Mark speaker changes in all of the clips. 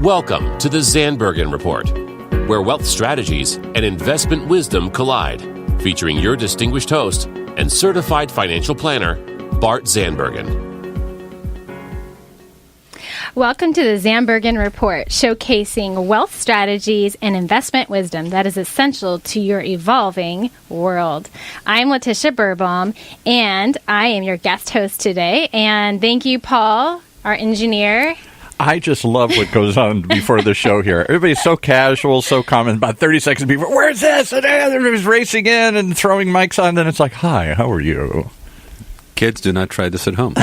Speaker 1: Welcome to the Zandbergen Report, where wealth strategies and investment wisdom collide, featuring your distinguished host and certified financial planner, Bart Zandbergen.
Speaker 2: Welcome to the Zandbergen Report, showcasing wealth strategies and investment wisdom that is essential to your evolving world. I'm Letitia Berbaum, and I am your guest host today. And thank you, Paul, our engineer.
Speaker 3: I just love what goes on before the show here. Everybody's so casual, so common. About 30 seconds before, where's this? And everybody's racing in and throwing mics on. Then it's like, hi, how are you?
Speaker 4: Kids, do not try this at home.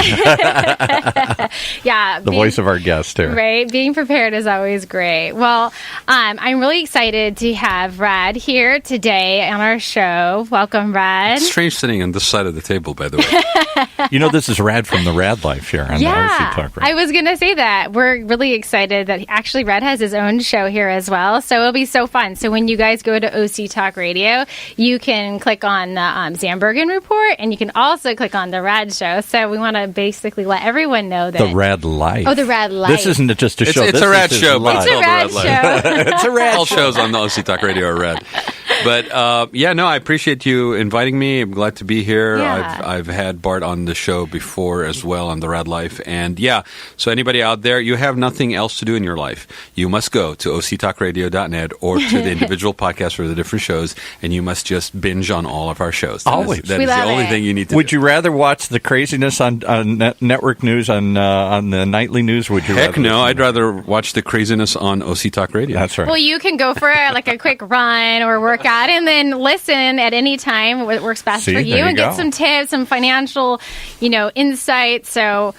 Speaker 2: Yeah.
Speaker 3: The voice of our guest here.
Speaker 2: Right. Being prepared is always great. Well, I'm really excited to have Raad here today on our show. Welcome, Raad.
Speaker 4: It's strange sitting on this side of the table, by the way.
Speaker 3: You know, this is Raad from the Rad Life here on the OC Talk Radio.
Speaker 2: I was going to say that. We're really excited that actually Raad has his own show here as well. So it'll be so fun. So when you guys go to OC Talk Radio, you can click on the Zandbergen Report, and you can also click on the Rad Show. So we want to basically let everyone know that
Speaker 3: the Rad Life.
Speaker 2: Oh, the Rad Life.
Speaker 3: This isn't just a show.
Speaker 4: It's a Rad show, but
Speaker 2: it's a Rad show.
Speaker 4: It's a Rad. All shows on the OC Talk Radio are Rad. But I appreciate you inviting me. I'm glad to be here.
Speaker 2: Yeah.
Speaker 4: I've had Bart on the show before as well on the Rad Life, and so anybody out there, you have nothing else to do in your life, you must go to octalkradio.net or to the individual podcasts for the different shows, and you must just binge on all of our shows.
Speaker 3: Always.
Speaker 4: That is the only thing you need to
Speaker 3: Would
Speaker 4: do.
Speaker 3: you rather watch the craziness on network news, on the nightly news? Would you?
Speaker 4: Heck no, I'd rather watch the craziness on OC Talk Radio.
Speaker 3: That's right.
Speaker 2: Well, you can go for a quick run or workout and then listen at any time what works best for you and get some tips, some financial, insight. So,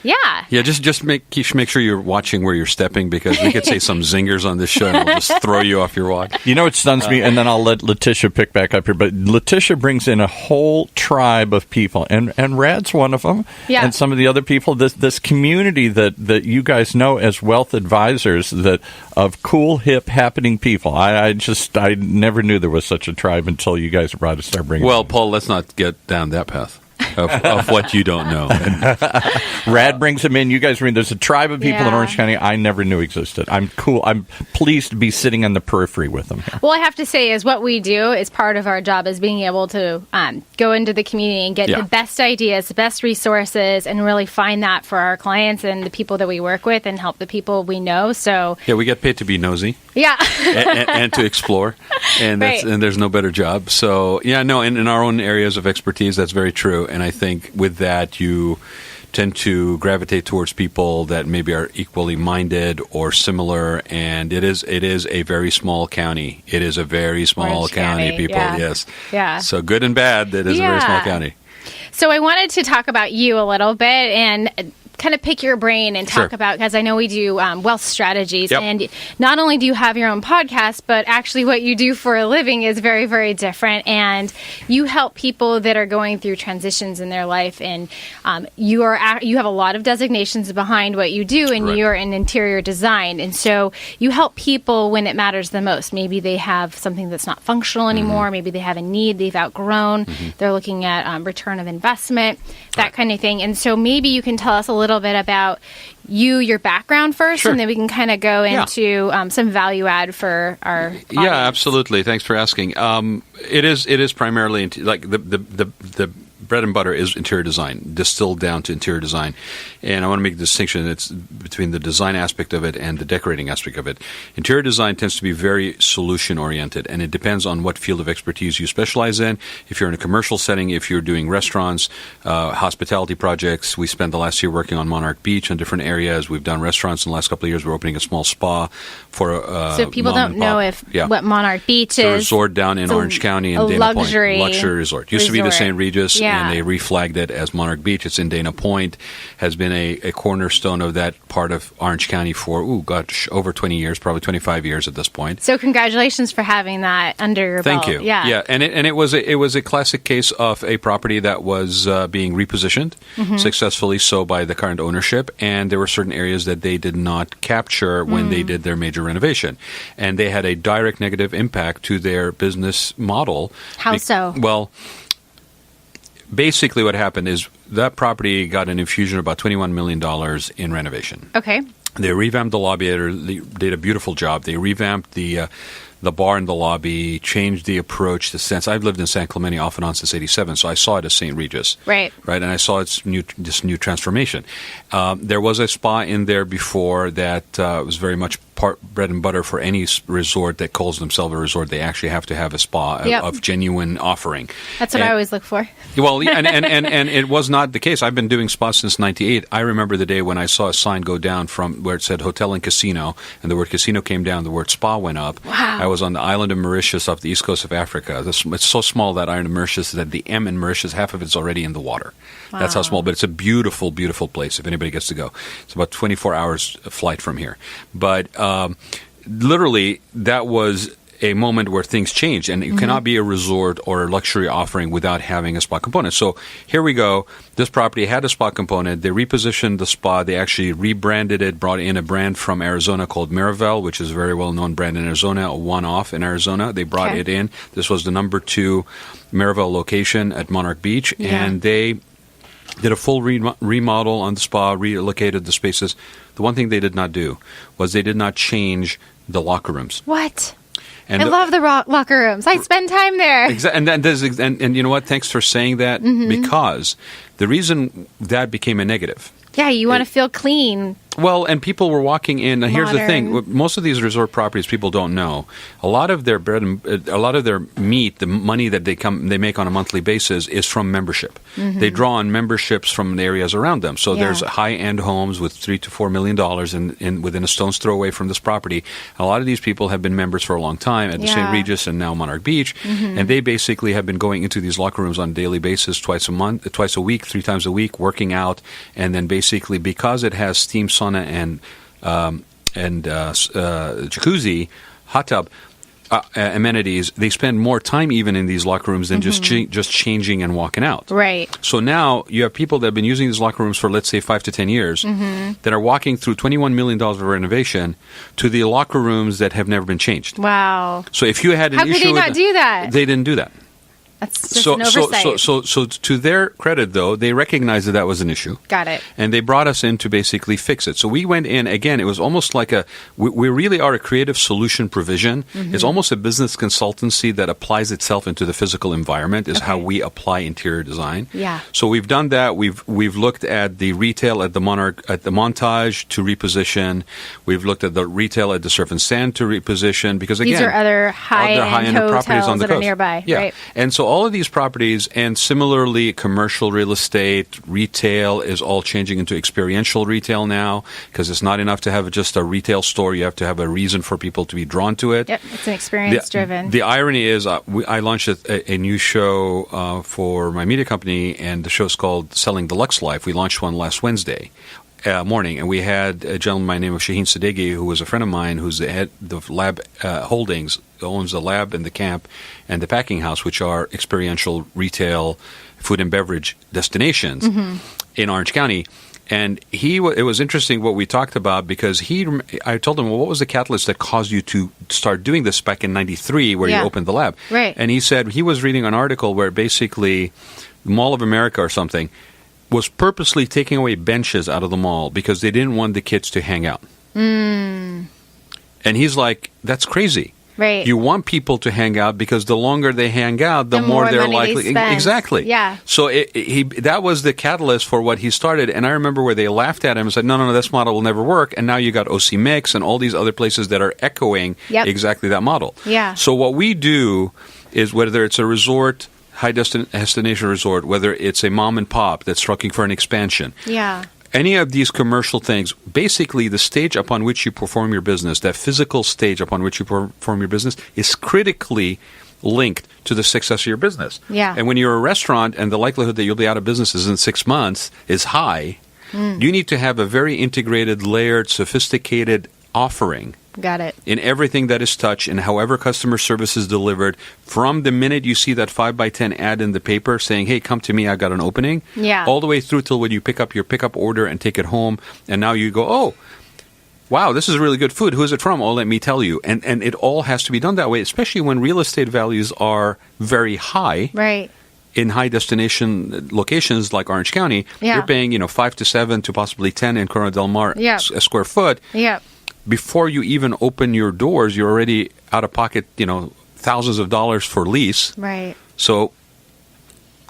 Speaker 2: yeah.
Speaker 4: Yeah, just make sure you're watching where you're stepping, because we could say some zingers on this show and it'll just throw you off your walk.
Speaker 3: You know what stuns me, and then I'll let Letitia pick back up here, but Letitia brings in a whole tribe of people, and Rad's one of them, and some of the other people, this community that you guys know as wealth advisors, that of cool, hip, happening people. I never knew there was such a tribe until you guys brought to start bringing
Speaker 4: Well, Paul, let's not get down that path. Of what you don't know.
Speaker 3: Rad brings them in. You guys bring. There's a tribe of people in Orange County I never knew existed. I'm cool. I'm pleased to be sitting on the periphery with them here.
Speaker 2: Well, I have to say, is what we do is part of our job is being able to go into the community and get the best ideas, the best resources, and really find that for our clients and the people that we work with, and help the people we know. So
Speaker 4: we get paid to be nosy.
Speaker 2: Yeah.
Speaker 4: and to explore, and there's no better job. So in our own areas of expertise, that's very true. And I think with that, you tend to gravitate towards people that maybe are equally minded or similar. And it is a very small county. It is a very small county, people.
Speaker 2: Yeah.
Speaker 4: Yes.
Speaker 2: Yeah.
Speaker 4: So good and bad, that is a very small county.
Speaker 2: So I wanted to talk about you a little bit and kind of pick your brain and talk about, because I know we do wealth strategies, and not only do you have your own podcast, but actually what you do for a living is very, very different, and you help people that are going through transitions in their life, and you have a lot of designations behind what you do, and you're in interior design, and so you help people when it matters the most. Maybe they have something that's not functional anymore, maybe they have a need they've outgrown, they're looking at return of investment, that kind of thing, and so maybe you can tell us a little bit about your background first, and then we can kind of go into some value add for our audience.
Speaker 4: Yeah, absolutely. Thanks for asking. It is primarily like the bread and butter is interior design, distilled down to interior design. And I want to make a distinction that's between the design aspect of it and the decorating aspect of it. Interior design tends to be very solution-oriented, and it depends on what field of expertise you specialize in. If you're in a commercial setting, if you're doing restaurants, hospitality projects. We spent the last year working on Monarch Beach and different areas. We've done restaurants in the last couple of years. We're opening a small spa for
Speaker 2: so if people don't know what Monarch Beach is.
Speaker 4: It's a resort down in Orange County in Dana Point. Luxury resort. Used to be the St. Regis, and they reflagged it as Monarch Beach. It's in Dana Point. Has been a cornerstone of that part of Orange County for, over 20 years, probably 25 years at this point.
Speaker 2: So congratulations for having that under your belt.
Speaker 4: Thank you.
Speaker 2: Yeah.
Speaker 4: And it was a classic case of a property that was being repositioned successfully so by the current ownership, and there were certain areas that they did not capture when they did their major renovation. And they had a direct negative impact to their business model.
Speaker 2: How so?
Speaker 4: Well, basically what happened is that property got an infusion of about $21 million in renovation.
Speaker 2: Okay.
Speaker 4: They revamped the lobby. They did a beautiful job. They revamped the bar in the lobby, changed the approach, the sense. I've lived in San Clemente off and on since '87, so I saw it as St. Regis.
Speaker 2: Right.
Speaker 4: And I saw this new transformation. There was a spa in there before that was very much part bread and butter for any resort that calls themselves a resort. They actually have to have a spa of genuine offering.
Speaker 2: That's what I always look for.
Speaker 4: Well, and it was not the case. I've been doing spas since '98. I remember the day when I saw a sign go down from where it said hotel and casino, and the word casino came down, the word spa went up.
Speaker 2: Wow.
Speaker 4: I was on the island of Mauritius off the east coast of Africa. It's so small, that island of Mauritius, that the M in Mauritius, half of it's already in the water. Wow. That's how small, but it's a beautiful, beautiful place if anybody gets to go. It's about 24 hours flight from here. But literally, that was a moment where things changed, and it cannot be a resort or a luxury offering without having a spa component. So here we go. This property had a spa component. They repositioned the spa. They actually rebranded it, brought in a brand from Arizona called Miraval, which is a very well-known brand in Arizona, a one-off in Arizona. They brought it in. This was the number 2 Miraval location at Monarch Beach, and they did a full remodel on the spa, relocated the spaces. The one thing they did not do was they did not change the locker rooms.
Speaker 2: What? I love the locker rooms. I spend time there.
Speaker 4: And you know what? Thanks for saying that, because the reason that became a negative.
Speaker 2: Yeah, you want to feel clean.
Speaker 4: Well, and people were walking in. Here's the thing: most of these resort properties, people don't know. A lot of their meat, the money that they make on a monthly basis, is from membership. They draw on memberships from the areas around them. So there's high-end homes with $3 to $4 million in within a stone's throw away from this property. A lot of these people have been members for a long time at the St. Regis and now Monarch Beach, and they basically have been going into these locker rooms on a daily basis, twice a week, 3 times a week, working out, and then basically because it has steam sauna and jacuzzi, hot tub amenities, they spend more time even in these locker rooms than just changing and walking out.
Speaker 2: Right.
Speaker 4: So now you have people that have been using these locker rooms for, let's say, 5 to 10 years that are walking through $21 million of renovation to the locker rooms that have never been changed.
Speaker 2: Wow.
Speaker 4: So if you had an issue,
Speaker 2: how could they not do that?
Speaker 4: They didn't do that.
Speaker 2: That's just an oversight.
Speaker 4: So to their credit, though, they recognized that was an issue.
Speaker 2: Got it.
Speaker 4: And they brought us in to basically fix it. So we went in, again, it was almost like we really are a creative solution provision. It's almost a business consultancy that applies itself into the physical environment is how we apply interior design.
Speaker 2: Yeah.
Speaker 4: So we've done that. We've looked at the retail at the Monarch, at the Montage to reposition. We've looked at the retail at the Surf and Sand to reposition because, again,
Speaker 2: these are other high-end
Speaker 4: properties on the
Speaker 2: that
Speaker 4: coast.
Speaker 2: are nearby.
Speaker 4: Yeah.
Speaker 2: Right.
Speaker 4: And so all of these properties, and similarly commercial real estate, retail is all changing into experiential retail now because it's not enough to have just a retail store. You have to have a reason for people to be drawn to it.
Speaker 2: Yep, it's an experience-driven.
Speaker 4: The irony is I launched a new show for my media company, and the show's called Selling the Lux Life. We launched one last Wednesday morning, and we had a gentleman by the name of Shaheen Sadeghi, who was a friend of mine, who's the head of Lab Holdings, owns the lab and the camp and the packing house, which are experiential retail food and beverage destinations in Orange County. And it was interesting what we talked about because I told him, well, what was the catalyst that caused you to start doing this back in '93 where you opened the lab?
Speaker 2: Right.
Speaker 4: And he said he was reading an article where basically Mall of America or something was purposely taking away benches out of the mall because they didn't want the kids to hang out. And he's like, that's crazy.
Speaker 2: Right.
Speaker 4: You want people to hang out because the longer they hang out, the more they're likely. Exactly.
Speaker 2: Yeah.
Speaker 4: So that was the catalyst for what he started. And I remember where they laughed at him and said, no, this model will never work. And now you got OC Mix and all these other places that are echoing exactly that model.
Speaker 2: Yeah.
Speaker 4: So what we do is whether it's a resort, high destination resort, whether it's a mom and pop that's looking for an expansion.
Speaker 2: Yeah.
Speaker 4: Any of these commercial things, basically the stage upon which you perform your business, that physical stage upon which you perform your business is critically linked to the success of your business.
Speaker 2: Yeah.
Speaker 4: And when you're a restaurant and the likelihood that you'll be out of business in 6 months is high, you need to have a very integrated, layered, sophisticated offering.
Speaker 2: Got it.
Speaker 4: In everything that is touched and however customer service is delivered, from the minute you see that 5x10 ad in the paper saying, hey, come to me, I got an opening, all the way through till when you pick up your pickup order and take it home, and now you go, oh, wow, this is really good food. Who is it from? Oh, let me tell you. And it all has to be done that way, especially when real estate values are very high.
Speaker 2: Right.
Speaker 4: in high destination locations like Orange County, you're paying 5 to 7 to possibly 10 in Corona del Mar a square foot.
Speaker 2: Yeah.
Speaker 4: Before you even open your doors, you're already out of pocket, thousands of dollars for lease.
Speaker 2: Right.
Speaker 4: So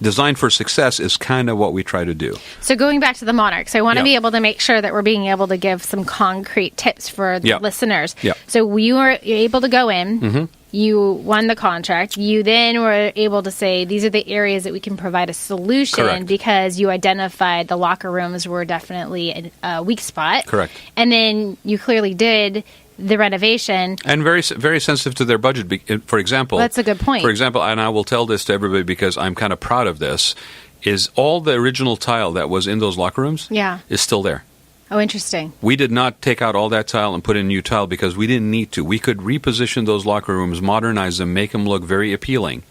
Speaker 4: design for success is kind of what we try to do.
Speaker 2: So going back to the Monarchs, I want to be able to make sure that we're being able to give some concrete tips for the listeners.
Speaker 4: Yeah.
Speaker 2: So you're able to go in, you won the contract, you then were able to say, these are the areas that we can provide a solution.
Speaker 4: Correct.
Speaker 2: Because you identified the locker rooms were definitely a weak spot.
Speaker 4: Correct.
Speaker 2: And then you clearly did the renovation.
Speaker 4: And very, very sensitive to their budget. For example...
Speaker 2: That's a good point.
Speaker 4: For example, and I will tell this to everybody because I'm kind of proud of this, is all the original tile that was in those locker rooms is still there.
Speaker 2: Oh, interesting.
Speaker 4: We did not take out all that tile and put in new tile because we didn't need to. We could reposition those locker rooms, modernize them, make them look very appealing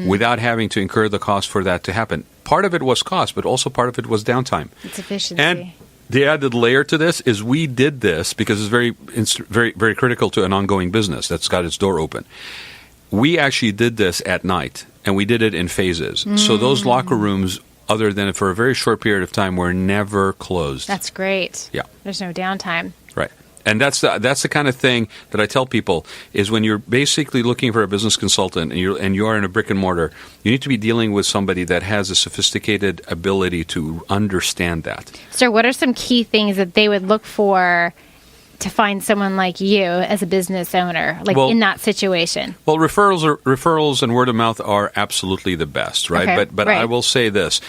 Speaker 4: without having to incur the cost for that to happen. Part of it was cost, but also part of it was downtime.
Speaker 2: It's efficiency.
Speaker 4: And the added layer to this is we did this because it's very, very critical to an ongoing business that's got its door open. We actually did this at night, and we did it in phases. So those locker rooms, other than for a very short period of time, were never closed.
Speaker 2: That's great.
Speaker 4: Yeah.
Speaker 2: There's no downtime.
Speaker 4: Right. And that's the kind of thing that I tell people is when you're basically looking for a business consultant and you are in a brick and mortar, you need to be dealing with somebody that has a sophisticated ability to understand that.
Speaker 2: So what are some key things that they would look for to find someone like you as a business owner, in that situation?
Speaker 4: Well, referrals and word of mouth are absolutely the best, right?
Speaker 2: Okay,
Speaker 4: but I will say this.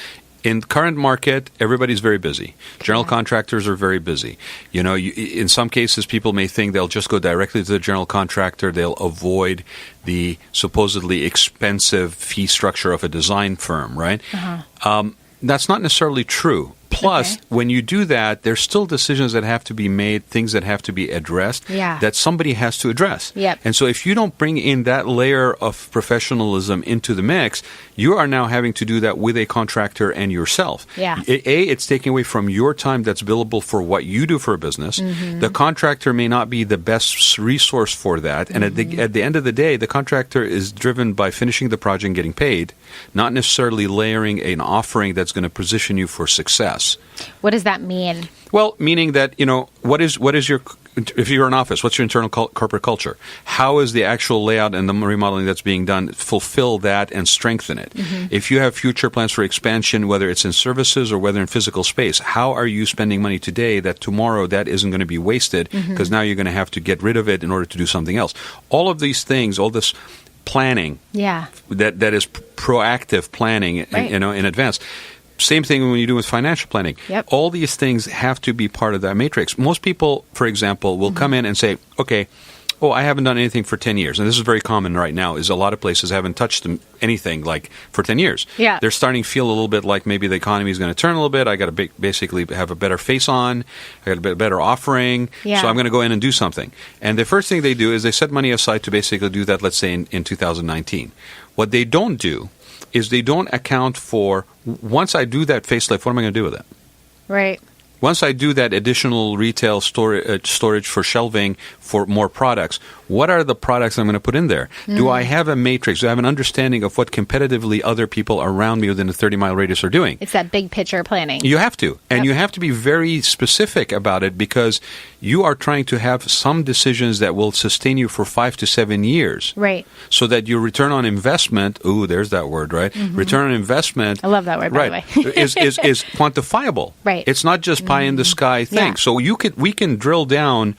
Speaker 4: In the current market, everybody's very busy. General contractors are very busy. In some cases, people may think they'll just go directly to the general contractor. They'll avoid the supposedly expensive fee structure of a design firm, right? That's not necessarily true. Plus, when you do that, there's still decisions that have to be made, things that have to be addressed that somebody has to address.
Speaker 2: Yep.
Speaker 4: And so if you don't bring in that layer of professionalism into the mix, you are now having to do that with a contractor and yourself.
Speaker 2: Yeah.
Speaker 4: It's taking away from your time that's billable for what you do for a business. The contractor may not be the best resource for that. And at the end of the day, the contractor is driven by finishing the project and getting paid, not necessarily layering an offering that's going to position you for success.
Speaker 2: What does that mean?
Speaker 4: Well, meaning that, what is your, if you're an office, what's your internal corporate culture? How is the actual layout and the remodeling that's being done fulfill that and strengthen it? If you have future plans for expansion, whether it's in services or whether in physical space, how are you spending money today that tomorrow that isn't going to be wasted because now you're going to have to get rid of it in order to do something else? All of these things, all this planning that is proactive planning in advance. Same thing when you do with financial planning.
Speaker 2: Yep.
Speaker 4: All these things have to be part of that matrix. Most people, for example, will come in and say, okay, I haven't done anything for 10 years. And this is very common right now, is a lot of places haven't touched anything for 10 years.
Speaker 2: Yeah.
Speaker 4: They're starting to feel a little bit like maybe the economy is going to turn a little bit. I got to basically have a better face on. I got a better offering.
Speaker 2: Yeah.
Speaker 4: So I'm going to go in and do something. And the first thing they do is they set money aside to basically do that, let's say, in 2019. What they don't do is they don't account for, once I do that facelift, what am I going to do with it?
Speaker 2: Right.
Speaker 4: Once I do that additional retail storage for shelving for more products, what are the products I'm going to put in there? Do I have a matrix? Do I have an understanding of what competitively other people around me within a 30-mile radius are doing?
Speaker 2: It's that big picture planning.
Speaker 4: You have to. And you have to be very specific about it because you are trying to have some decisions that will sustain you for 5 to 7 years.
Speaker 2: Right.
Speaker 4: So that your return on investment, there's that word, right? Return on investment.
Speaker 2: I love that word, by the way.
Speaker 4: is quantifiable.
Speaker 2: Right.
Speaker 4: It's not just pie in the sky thing.
Speaker 2: Yeah.
Speaker 4: So we can drill down.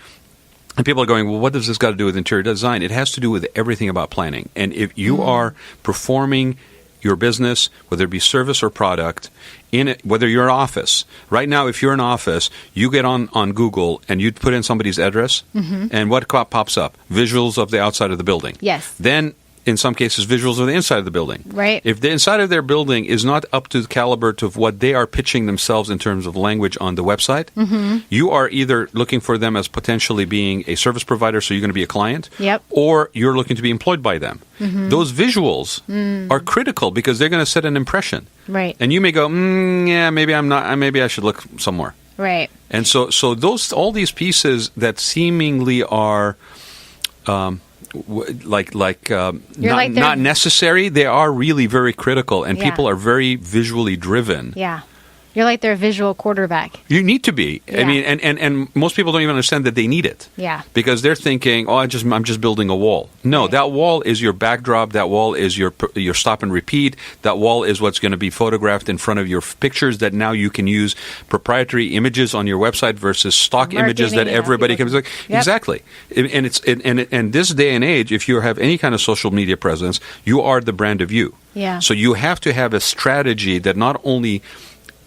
Speaker 4: And people are going, well, what does this got to do with interior design? It has to do with everything about planning. And if you are performing your business, whether it be service or product, whether you're an office. Right now, if you're an office, you get on Google and you put in somebody's address, and what pops up? Visuals of the outside of the building.
Speaker 2: Yes.
Speaker 4: Then, in some cases, visuals of the inside of the building.
Speaker 2: Right.
Speaker 4: If the inside of their building is not up to the caliber of what they are pitching themselves in terms of language on the website, you are either looking for them as potentially being a service provider, so you're going to be a client, or you're looking to be employed by them. Those visuals are critical because they're going to set an impression.
Speaker 2: Right.
Speaker 4: And you may go, maybe I'm not. Maybe I should look somewhere.
Speaker 2: Right.
Speaker 4: And so all these pieces that seemingly are not necessary. They are really very critical, and people are very visually driven.
Speaker 2: Yeah. You're like their visual quarterback.
Speaker 4: You need to be. Yeah. I mean, and most people don't even understand that they need it.
Speaker 2: Yeah.
Speaker 4: Because they're thinking, I'm just building a wall. No, that wall is your backdrop. That wall is your stop and repeat. That wall is what's going to be photographed in front of your pictures that now you can use proprietary images on your website versus stock images that everybody can. Yep. Exactly. And this day and age, if you have any kind of social media presence, you are the brand of you.
Speaker 2: Yeah.
Speaker 4: So you have to have a strategy that not only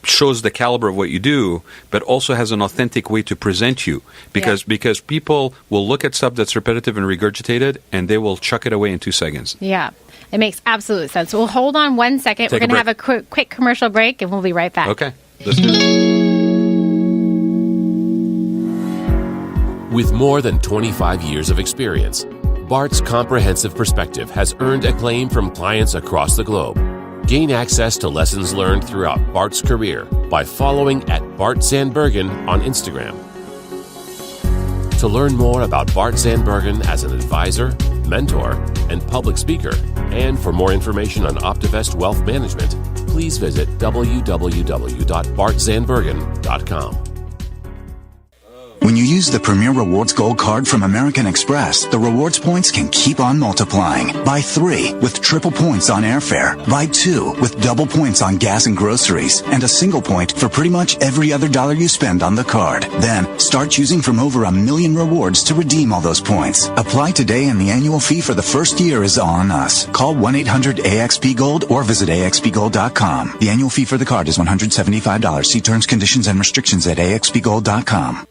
Speaker 4: shows the caliber of what you do, but also has an authentic way to present you. Because people will look at stuff that's repetitive and regurgitated, and they will chuck it away in 2 seconds.
Speaker 2: Yeah, it makes absolute sense. We'll hold on 1 second. We're going to have a quick commercial break, and we'll be right back.
Speaker 4: Okay, let's do it.
Speaker 1: With more than 25 years of experience, Bart's comprehensive perspective has earned acclaim from clients across the globe. Gain access to lessons learned throughout Bart's career by following @BartZandbergen on Instagram. To learn more about Bart Zandbergen as an advisor, mentor, and public speaker, and for more information on Optivest Wealth Management, please visit www.bartzandbergen.com.
Speaker 5: When you use the Premier Rewards Gold Card from American Express, the rewards points can keep on multiplying. Buy 3 with triple points on airfare. Buy 2 with double points on gas and groceries. And a single point for pretty much every other dollar you spend on the card. Then, start choosing from over 1 million rewards to redeem all those points. Apply today and the annual fee for the first year is on us. Call 1-800-AXP-GOLD or visit AXPGold.com. The annual fee for the card is $175. See terms, conditions, and restrictions at AXPGold.com.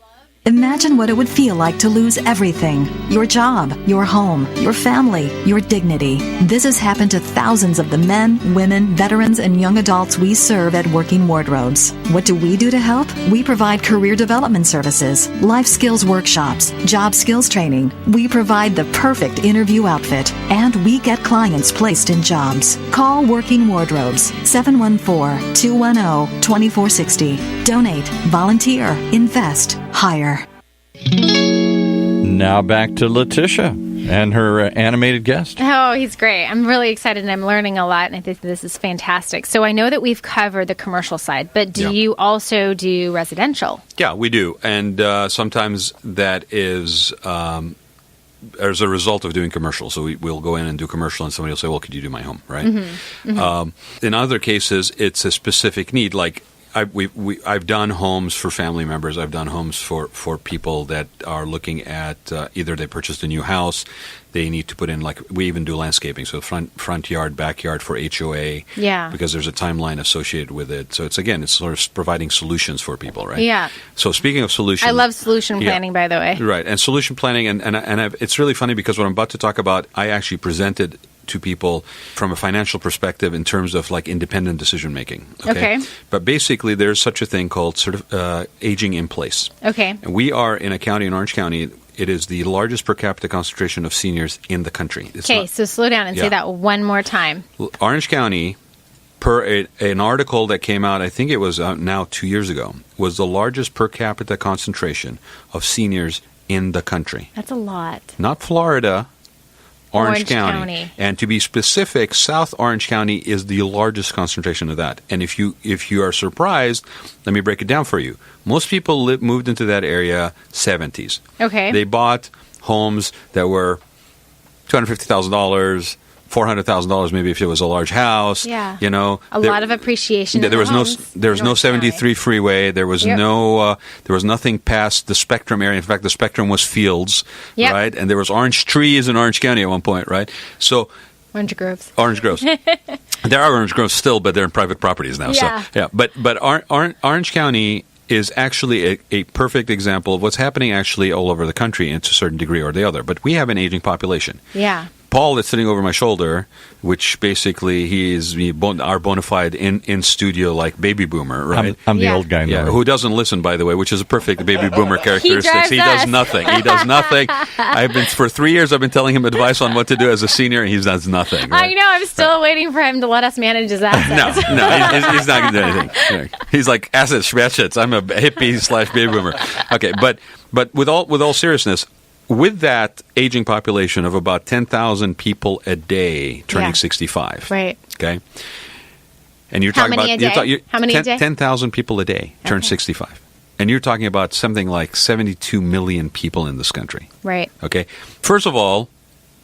Speaker 6: Imagine what it would feel like to lose everything. Your job, your home, your family, your dignity. This has happened to thousands of the men, women, veterans, and young adults we serve at Working Wardrobes. What do we do to help? We provide career development services, life skills workshops, job skills training. We provide the perfect interview outfit, and we get clients placed in jobs. Call Working Wardrobes, 714-210-2460. Donate, volunteer, invest, hire.
Speaker 3: Now back to Letitia and her animated guest.
Speaker 2: Oh, he's great. I'm really excited, and I'm learning a lot, and I think this is fantastic. So I know that we've covered the commercial side, but do you also do residential?
Speaker 4: Yeah, we do. And sometimes that is as a result of doing commercial. So we'll go in and do commercial, and somebody will say, well, could you do my home, right? Mm-hmm. Mm-hmm. In other cases, it's a specific need, like I've done homes for family members. I've done homes for people that are looking at either they purchased a new house, they need to put in, like, we even do landscaping, so front yard, backyard for HOA, because there's a timeline associated with it. So it's sort of providing solutions for people, right?
Speaker 2: Yeah.
Speaker 4: So speaking of solutions,
Speaker 2: I love solution planning, by the way.
Speaker 4: Right, and solution planning, and it's really funny because what I'm about to talk about, I actually presented to people from a financial perspective in terms of like independent decision making. Okay. But basically, there's such a thing called aging in place.
Speaker 2: Okay.
Speaker 4: And we are in a county in Orange County. It is the largest per capita concentration of seniors in the country.
Speaker 2: So slow down and say that one more time.
Speaker 4: Orange County, per an article that came out, I think it was now 2 years ago, was the largest per capita concentration of seniors in the country.
Speaker 2: That's a lot.
Speaker 4: Not Florida. Orange County. And to be specific, South Orange County is the largest concentration of that. And if you are surprised, let me break it down for you. Most people moved into that area 70s.
Speaker 2: Okay.
Speaker 4: They bought homes that were $250,000, $400,000 maybe if it was a large house.
Speaker 2: Yeah.
Speaker 4: You know,
Speaker 2: a lot of appreciation.
Speaker 4: There was no 73 freeway. There was there was nothing past the Spectrum area. In fact, the Spectrum was fields, right? And there was orange trees in Orange County at one point, right? So
Speaker 2: Orange groves.
Speaker 4: There are orange groves still, but they're in private properties now.
Speaker 2: Yeah.
Speaker 4: So yeah, but Orange County is actually a perfect example of what's happening actually all over the country to a certain degree or the other. But we have an aging population.
Speaker 2: Yeah.
Speaker 4: Paul is sitting over my shoulder, which basically he is our bona fide in studio like baby boomer, right?
Speaker 3: I'm the old guy now.
Speaker 4: Yeah, who doesn't listen, by the way, which is a perfect baby boomer characteristic. He does nothing. For 3 years I've been telling him advice on what to do as a senior, and he does nothing. Right?
Speaker 2: I know. I'm still waiting for him to let us manage his assets.
Speaker 4: No, he's not going to do anything. He's like asset schmashits. I'm a hippie / baby boomer. Okay, but with all seriousness, with that aging population of about 10,000 people a day turning 65.
Speaker 2: Right.
Speaker 4: Okay. And you're talking about
Speaker 2: how many a day?
Speaker 4: 10,000 people a day turn 65. And you're talking about something like 72 million people in this country.
Speaker 2: Right.
Speaker 4: Okay. First of all,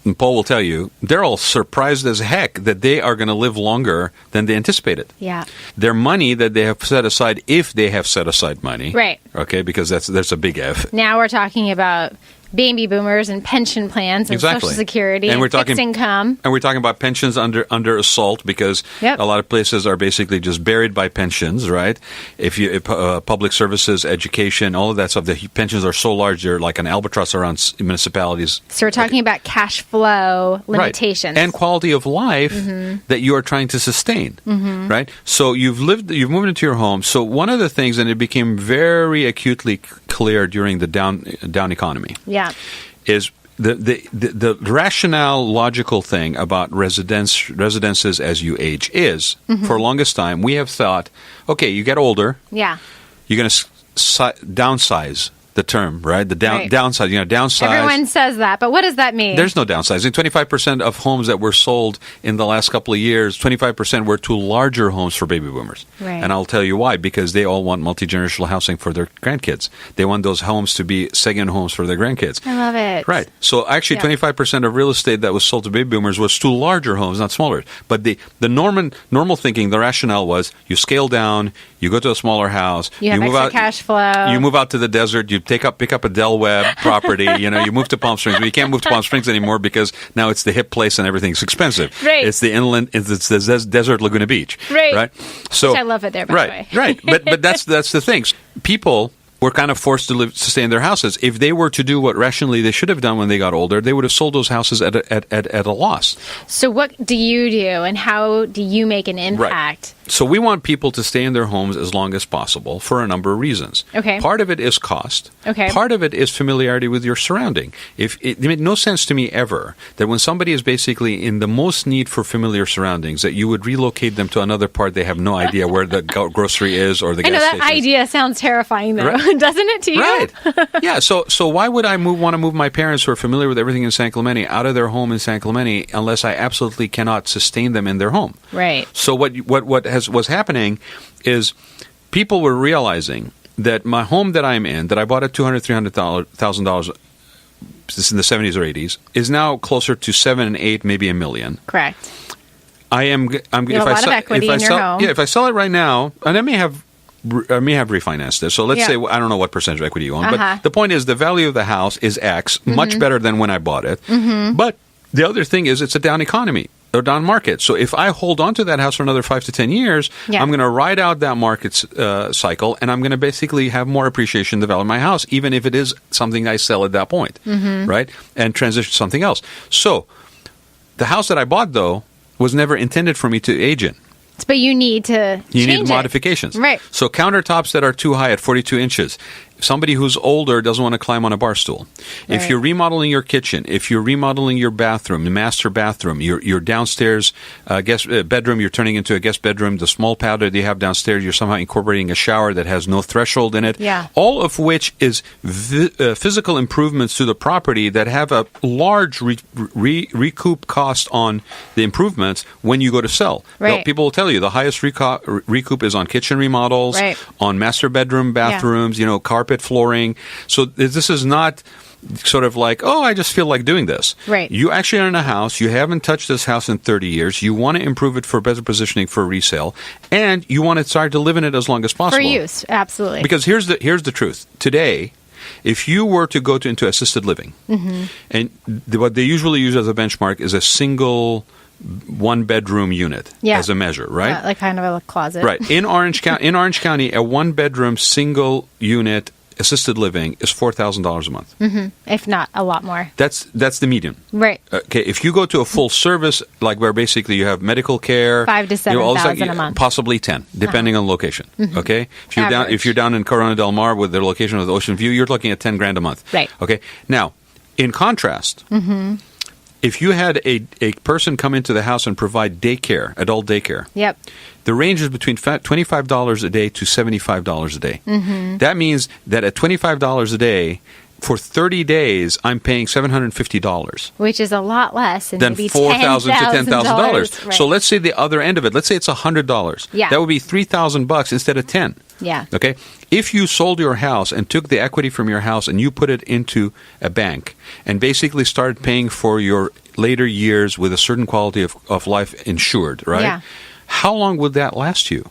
Speaker 4: and Paul will tell you, they're all surprised as heck that they are going to live longer than they anticipated.
Speaker 2: Yeah.
Speaker 4: Their money that they have set aside, if they have set aside money.
Speaker 2: Right.
Speaker 4: Okay, because there's a big F.
Speaker 2: Now we're talking about baby boomers and pension plans and Social Security and fixed income.
Speaker 4: And we're talking about pensions under assault because a lot of places are basically just buried by pensions, right? If public services, education, all of that stuff, the pensions are so large, they're like an albatross around municipalities.
Speaker 2: So we're talking about cash flow limitations.
Speaker 4: Right. And quality of life that you are trying to sustain, right? So you've moved into your home. So one of the things, and it became very acutely clear during the down economy.
Speaker 2: Yeah.
Speaker 4: Is the rationale, logical thing about residences as you age is, for the longest time, we have thought, okay, you get older, you're going to downsize the term, right? Downsize, downsize.
Speaker 2: Everyone says that, but what does that mean?
Speaker 4: There's no downsizing. 25% of homes that were sold in the last couple of years, 25% were to larger homes for baby boomers.
Speaker 2: Right.
Speaker 4: And I'll tell you why, because they all want multi-generational housing for their grandkids. They want those homes to be second homes for their grandkids.
Speaker 2: I love it.
Speaker 4: Right. So actually 25% of real estate that was sold to baby boomers was to larger homes, not smaller. But the normal thinking, the rationale was you scale down, you go to a smaller house,
Speaker 2: you have
Speaker 4: move
Speaker 2: extra
Speaker 4: out,
Speaker 2: cash flow.
Speaker 4: You move out to the desert, you pick up a Del Webb property, you move to Palm Springs. But you can't move to Palm Springs anymore because now it's the hip place and everything's expensive.
Speaker 2: Right.
Speaker 4: It's the inland, it's the desert Laguna Beach.
Speaker 2: Right.
Speaker 4: So
Speaker 2: which I love it there, by the way.
Speaker 4: Right. But that's the thing. People were kind of forced to stay in their houses. If they were to do what rationally they should have done when they got older, they would have sold those houses at a loss.
Speaker 2: So what do you do, and how do you make an impact?
Speaker 4: Right. So we want people to stay in their homes as long as possible for a number of reasons.
Speaker 2: Okay.
Speaker 4: Part of it is cost.
Speaker 2: Okay.
Speaker 4: Part of it is familiarity with your surrounding. It made no sense to me ever that when somebody is basically in the most need for familiar surroundings, that you would relocate them to another part they have no idea where the grocery is or the gas station.
Speaker 2: I know that idea sounds terrifying, though, doesn't it to you?
Speaker 4: Right. Yeah. So why would I want to move my parents who are familiar with everything in San Clemente out of their home in San Clemente unless I absolutely cannot sustain them in their home?
Speaker 2: Right.
Speaker 4: So was happening is people were realizing that my home that I'm in, that I bought at $200,000, $300,000 this in the 70s or 80s, is now closer to $7 and $8, maybe $1 million.
Speaker 2: Correct.
Speaker 4: I'm
Speaker 2: you have a lot of equity in your home.
Speaker 4: Yeah, if I sell it right now, and I may have refinanced it. So let's say, I don't know what percentage of equity you own, but the point is the value of the house is X, much better than when I bought it. But the other thing is it's a down economy. Or down market. So if I hold on to that house for another 5 to 10 years, I'm going to ride out that market cycle, and I'm going to basically have more appreciation in the value of my house, even if it is something I sell at that point, right? And transition to something else. So the house that I bought, though, was never intended for me to age in.
Speaker 2: But you need to change
Speaker 4: modifications.
Speaker 2: Right.
Speaker 4: So countertops that are too high at 42 inches. Somebody who's older doesn't want to climb on a bar stool. Right. If you're remodeling your kitchen, if you're remodeling your bathroom, the master bathroom, your downstairs guest bedroom, you're turning into a guest bedroom, the small pad that you have downstairs, you're somehow incorporating a shower that has no threshold in it.
Speaker 2: Yeah.
Speaker 4: All of which is physical improvements to the property that have a large recoup cost on the improvements when you go to sell.
Speaker 2: Right.
Speaker 4: People will tell you the highest recoup is on kitchen remodels, on master bedroom bathrooms, carpet flooring. So this is not sort of like, I just feel like doing this.
Speaker 2: Right.
Speaker 4: You actually own a house. You haven't touched this house in 30 years. You want to improve it for better positioning for resale, and you want to start to live in it as long as possible.
Speaker 2: For use, absolutely.
Speaker 4: Because here's the truth. Today, if you were to go into assisted living, and what they usually use as a benchmark is a single one-bedroom unit as a measure, right?
Speaker 2: Like kind of a closet.
Speaker 4: Right. In Orange County, a one-bedroom single unit assisted living is $4,000 a month.
Speaker 2: If not a lot more.
Speaker 4: That's the median.
Speaker 2: Right.
Speaker 4: Okay. If you go to a full service, like where basically you have medical care,
Speaker 2: 5,000 to 7,000 a month,
Speaker 4: possibly 10, depending on location. Okay. If you're down in Corona del Mar with the location of the ocean view, you're looking at $10,000 a month.
Speaker 2: Right.
Speaker 4: Okay. Now, in contrast. If you had a person come into the house and provide daycare, adult daycare, the range is between $25 a day to $75 a day. That means that at $25 a day, for 30 days, I'm paying $750.
Speaker 2: Which is a lot less than maybe
Speaker 4: $4,000 to $10,000.
Speaker 2: Right.
Speaker 4: So let's say the other end of it. Let's say it's $100.
Speaker 2: Yeah.
Speaker 4: That would be $3,000 instead of $10.
Speaker 2: Yeah.
Speaker 4: Okay. If you sold your house and took the equity from your house and you put it into a bank and basically started paying for your later years with a certain quality of life insured, right?
Speaker 2: Yeah.
Speaker 4: How long would that last you?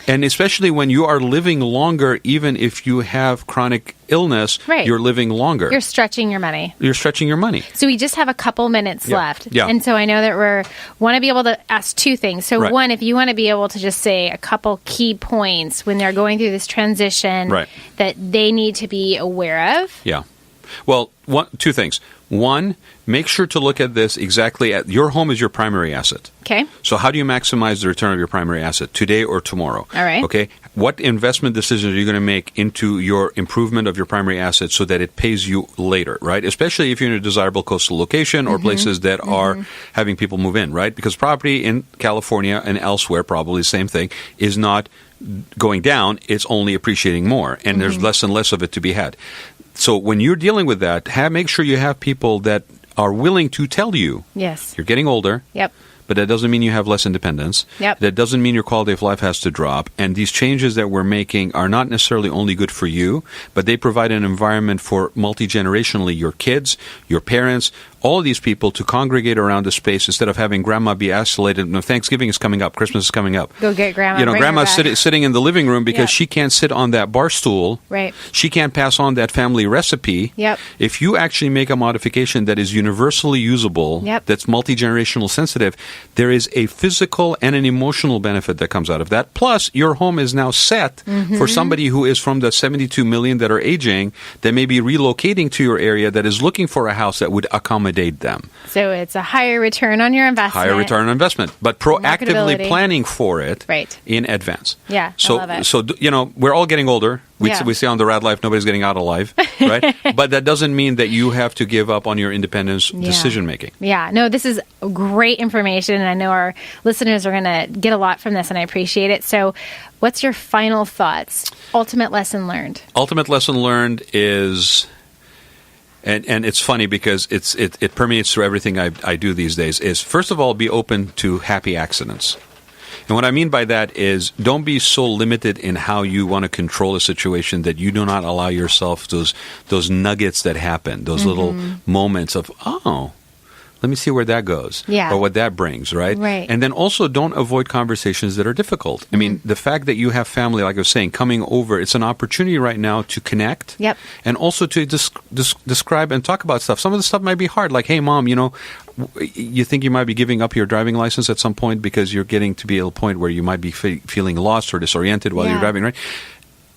Speaker 4: And especially when you are living longer, even if you have chronic illness,
Speaker 2: right.
Speaker 4: You're living longer.
Speaker 2: You're stretching your money.
Speaker 4: You're stretching your money.
Speaker 2: So we just have a couple minutes left.
Speaker 4: Yeah.
Speaker 2: And so I know that want to be able to ask two things. So one, if you want to be able to just say a couple key points when they're going through this transition that they need to be aware of.
Speaker 4: Yeah. Well, two things. One, make sure to look at this exactly at your home is your primary asset.
Speaker 2: Okay.
Speaker 4: So how do you maximize the return of your primary asset today or tomorrow?
Speaker 2: All right.
Speaker 4: Okay. What investment decisions are you going to make into your improvement of your primary asset so that it pays you later, right? Especially if you're in a desirable coastal location or places that are having people move in, right? Because property in California and elsewhere, probably the same thing, is not going down. It's only appreciating more, and there's less and less of it to be had. So when you're dealing with that, make sure you have people that are willing to tell you,
Speaker 2: yes,
Speaker 4: you're getting older.
Speaker 2: Yep.
Speaker 4: But that doesn't mean you have less independence.
Speaker 2: Yep.
Speaker 4: That doesn't mean your quality of life has to drop. And these changes that we're making are not necessarily only good for you, but they provide an environment for multi-generationally your kids, your parents, all of these people to congregate around the space instead of having grandma be isolated. No, Thanksgiving is coming up. Christmas is coming up.
Speaker 2: Go get grandma.
Speaker 4: You know, grandma's sitting in the living room because she can't sit on that bar stool.
Speaker 2: Right.
Speaker 4: She can't pass on that family recipe.
Speaker 2: Yep.
Speaker 4: If you actually make a modification that is universally usable, that's multi-generational sensitive, there is a physical and an emotional benefit that comes out of that. Plus, your home is now set for somebody who is from the 72 million that are aging, that may be relocating to your area, that is looking for a house that would accommodate them.
Speaker 2: So it's a higher return on your investment.
Speaker 4: Higher return on investment, but proactively planning for it in advance.
Speaker 2: Yeah,
Speaker 4: so,
Speaker 2: I love it.
Speaker 4: So, you know, we're all getting older. We say on the Rad Life, nobody's getting out alive, right? But that doesn't mean that you have to give up on your independence decision making.
Speaker 2: Yeah, no, this is great information, and I know our listeners are going to get a lot from this, and I appreciate it. So what's your final thoughts? Ultimate lesson learned. Ultimate lesson learned
Speaker 4: is... And it's funny because it permeates through everything I do these days, is first of all, be open to happy accidents. And what I mean by that is don't be so limited in how you want to control a situation that you do not allow yourself those nuggets that happen, those little moments of, let me see where that goes or what that brings, right? And then also don't avoid conversations that are difficult. I mean, the fact that you have family, like I was saying, coming over, it's an opportunity right now to connect and also to describe and talk about stuff. Some of the stuff might be hard, like, hey, Mom, you know, you think you might be giving up your driving license at some point because you're getting to be at a point where you might be feeling lost or disoriented while you're driving, right?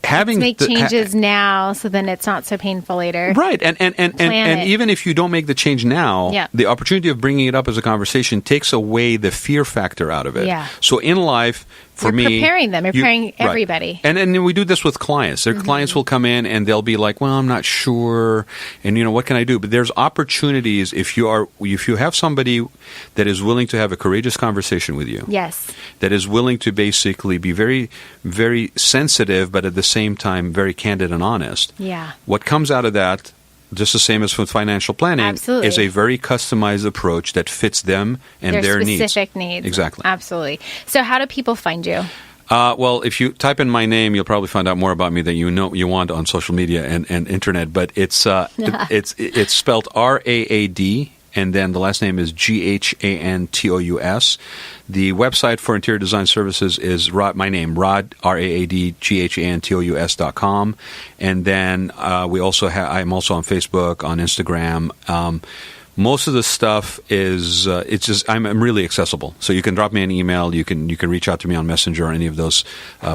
Speaker 2: Let's make changes now so then it's not so painful later.
Speaker 4: Right. And even if you don't make the change now, the opportunity of bringing it up as a conversation takes away the fear factor out of it.
Speaker 2: Yeah.
Speaker 4: So in life, for me...
Speaker 2: You're preparing them. You're preparing everybody.
Speaker 4: And then we do this with clients. Their clients will come in and they'll be like, well, I'm not sure. And, you know, what can I do? But there's opportunities if you have somebody that is willing to have a courageous conversation with you.
Speaker 2: Yes.
Speaker 4: That is willing to basically be very, very sensitive, but at the same time, very candid and honest.
Speaker 2: Yeah.
Speaker 4: What comes out of that, just the same as with financial planning, is a very customized approach that fits them and their needs.
Speaker 2: Their specific needs.
Speaker 4: Exactly.
Speaker 2: Absolutely. So how do people find you?
Speaker 4: Well, if you type in my name, you'll probably find out more about me than you want on social media and internet. But it's spelled RAAD, and then the last name is GHANTOUS. The website for interior design services is my name, Raad, RAADGHANTOUS.com. And then I'm also on Facebook, on Instagram. Most of the stuff is it's just I'm really accessible, so you can drop me an email, you can reach out to me on Messenger or any of those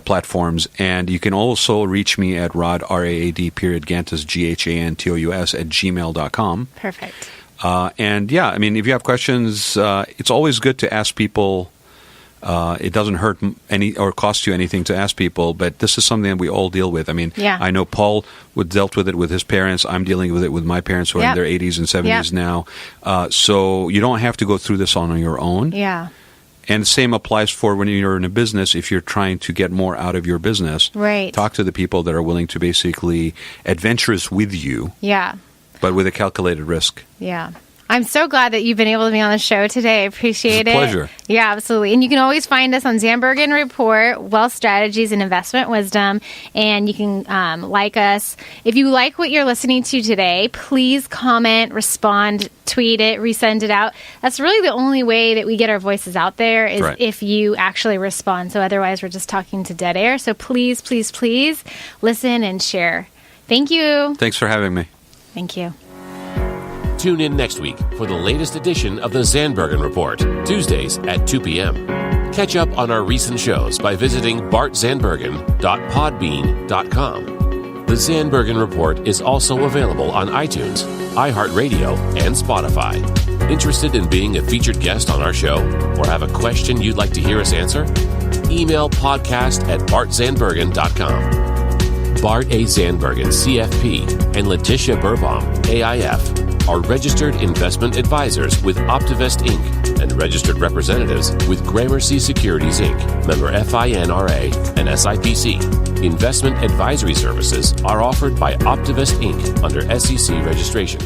Speaker 4: platforms, and you can also reach me at Raad Ghantous GHANTOUS at gmail.com.
Speaker 2: Perfect.
Speaker 4: And yeah, I mean, if you have questions, it's always good to ask people. It doesn't hurt any or cost you anything to ask people, but this is something that we all deal with. I mean, I know Paul dealt with it with his parents. I'm dealing with it with my parents who are in their 80s and 70s now. So you don't have to go through this on your own.
Speaker 2: Yeah.
Speaker 4: And the same applies for when you're in a business. If you're trying to get more out of your business,
Speaker 2: right,
Speaker 4: talk to the people that are willing to basically adventurous with you.
Speaker 2: Yeah.
Speaker 4: But with a calculated risk.
Speaker 2: Yeah. I'm so glad that you've been able to be on the show today. I appreciate it.
Speaker 4: It's a pleasure.
Speaker 2: Yeah, absolutely. And you can always find us on Zandbergen Report, Wealth Strategies and Investment Wisdom. And you can like us. If you like what you're listening to today, please comment, respond, tweet it, resend it out. That's really the only way that we get our voices out there is if you actually respond. So otherwise, we're just talking to dead air. So please, please, please listen and share. Thank you.
Speaker 4: Thanks for having me.
Speaker 2: Thank you.
Speaker 1: Tune in next week for the latest edition of the Zandbergen Report, Tuesdays at 2 p.m. Catch up on our recent shows by visiting bartzandbergen.podbean.com. The Zandbergen Report is also available on iTunes, iHeartRadio, and Spotify. Interested in being a featured guest on our show or have a question you'd like to hear us answer? Email podcast@bartzandbergen.com. Bart A. Zandbergen, CFP, and Letitia Berbaum, AIF, are registered investment advisors with Optivest Inc. and registered representatives with Gramercy Securities Inc., member FINRA and SIPC. Investment advisory services are offered by Optivest Inc. under SEC registration.